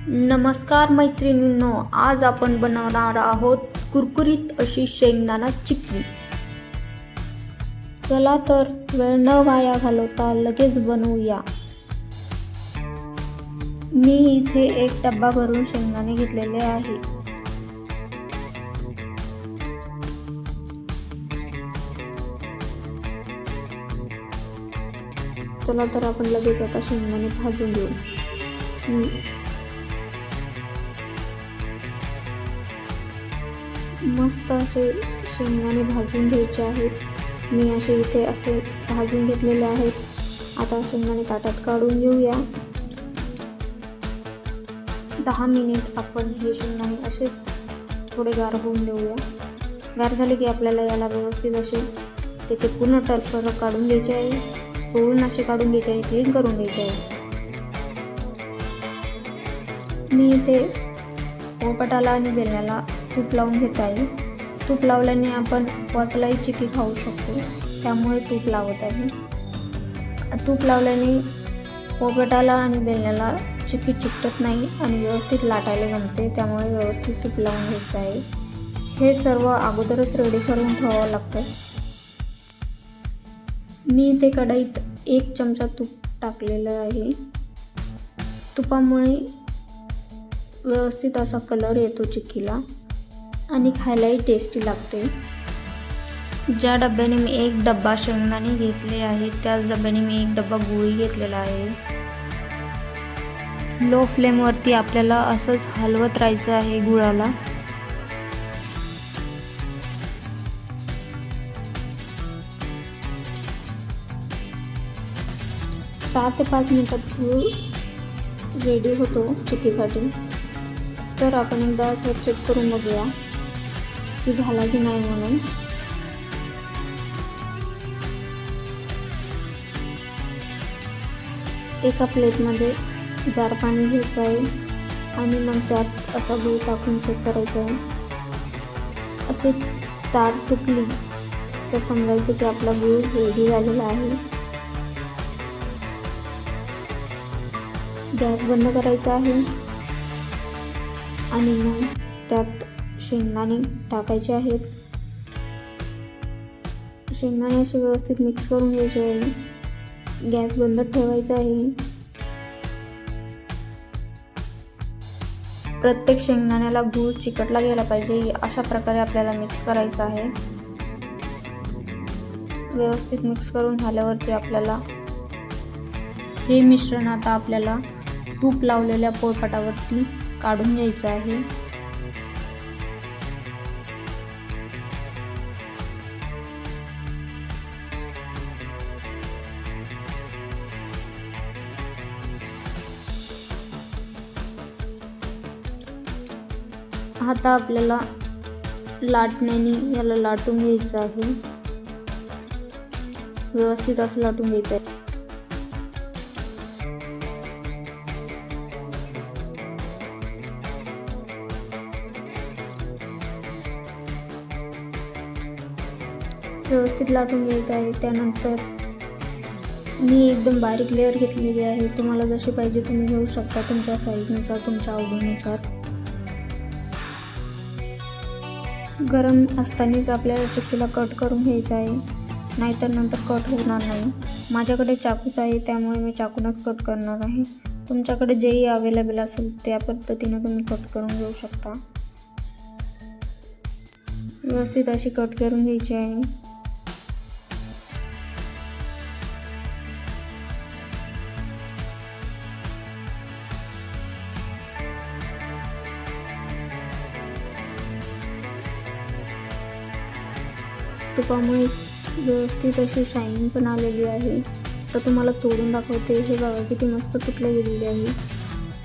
नमस्कार मैत्रिणींनो, आज आपण बनवणार आहोत कुरकुरीत अशी शेंगदाणा चिक्की। चला तर वेळ न वाया घालवता लगेच बनवूया। मी इथे एक डब्बा भरून शेंगदाणे घेतलेले आहे। चला तर आपण लगेच आता शेंगदाणे भाजून घेऊ। मस्त असे शेंगदाणे भाजून घ्यायचे आहेत। मी असे इथे असे भाजून घेतलेले आहेत। आता शेंगदाणे ताटात काढून घेऊया। 10 मिनिट आपण हे शेंगदाणे असे थोडे गार होऊन देऊया। गार झाले की आपल्याला याला व्यवस्थित असे त्याचे पूर्ण टरफर काढून घ्यायचे आहे। फोडून असे काढून घ्यायचे आहे, क्लीन करून घ्यायचे आहे। मी इथे पोळपाटाला आणि बेलण्याला तूप लावून घेत आहे। तूप लावल्याने आपण उपवासालाही चिक्की खाऊ शकतो, त्यामुळे तूप लावत आहे। तूप लावल्याने पोळपाटाला आणि बेलण्याला चिक्की चिकटत नाही आणि व्यवस्थित लाटायला जमते, त्यामुळे व्यवस्थित तूप लावून घ्यायचं आहे। हे सर्व अगोदरच रेडी करून ठेवावं लागतं। मी इथे कढईत 1 चमचा तूप टाकलेलं आहे। तुपामुळे व्यवस्थित असा कलर येतो चिक्कीला आणि खायलाही टेस्टी लागते। ज्या डब्याने मी 1 डब्बा शेंगदाणे घेतले आहे, त्याच डब्याने मी 1 डब्बा गुळी घेतलेला आहे। लो फ्लेमवरती आपल्याला असंच हलवत राहायचं आहे गुळाला। चार ते 5 मिनिटात गुळ रेडी होतो चिक्कीसाठी। तर आपण एकदा असं चेक करून बघूया की झाला की नाही म्हणून। एका प्लेटमध्ये गार पाणी घ्यायचं आहे आणि मग त्यात असा गूळ टाकून चेक करायचं आहे। असे तार तुटली तर समजायचं की आपला गूळ रेडी झालेला आहे। गॅस बंद करायचा आहे आणि मग त्यात शेंगदाणे टाकायचे आहेत। शेंगदाणे असे व्यवस्थित मिक्स करून घ्यायचे आहे। गॅस बंद ठेवायचा आहे। प्रत्येक शेंगदाण्याला गूळ चिकटला गेला पाहिजे, अशा प्रकारे आपल्याला मिक्स करायचं आहे। व्यवस्थित मिक्स करून झाल्यावरती आपल्याला हे मिश्रण आता आपल्याला तूप लावलेल्या पोळपाटावरती काढून घ्यायचं आहे। आता आपल्याला लाटण्याने याला लाटून घ्यायचं आहे। व्यवस्थित असं लाटून घ्यायचं आहे। व्यवस्थित लाटून घ्यायचं आहे। त्यानंतर मी एकदम बारीक लेअर घेतलेली आहे। तुम्हाला जशी पाहिजे तुम्ही घेऊ शकता, तुमच्या साईजनुसार, तुमच्या आवडीनुसार। गरम असतानाच आपल्याला चिक्कीला कट करून घ्यायचं आहे, नाहीतर नंतर कट होणार नाही। माझ्याकडे चाकूच आहे, त्यामुळे मी चाकूनच कट करणार आहे। तुमच्याकडे जेही अवेलेबल असेल त्या पद्धतीने तुम्ही कट करून घेऊ शकता। व्यवस्थित अशी कट करून घ्यायची आहे। तुपामुळे व्यवस्थित अशी शायनिंग पण आलेली आहे। तर तुम्हाला तोडून दाखवते। हे बघा किती मस्त तुटले गेलेली आहे।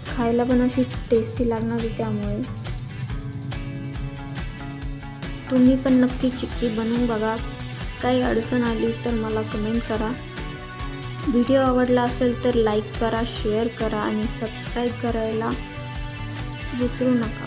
खायला पण अशी टेस्टी लागणार आहे। त्यामुळे तुम्ही पण नक्की चिक्की बनवून बघा। काही अडचण आली तर मला कमेंट करा। व्हिडिओ आवडला असेल तर लाईक करा, शेअर करा आणि सबस्क्राईब करायला विसरू नका।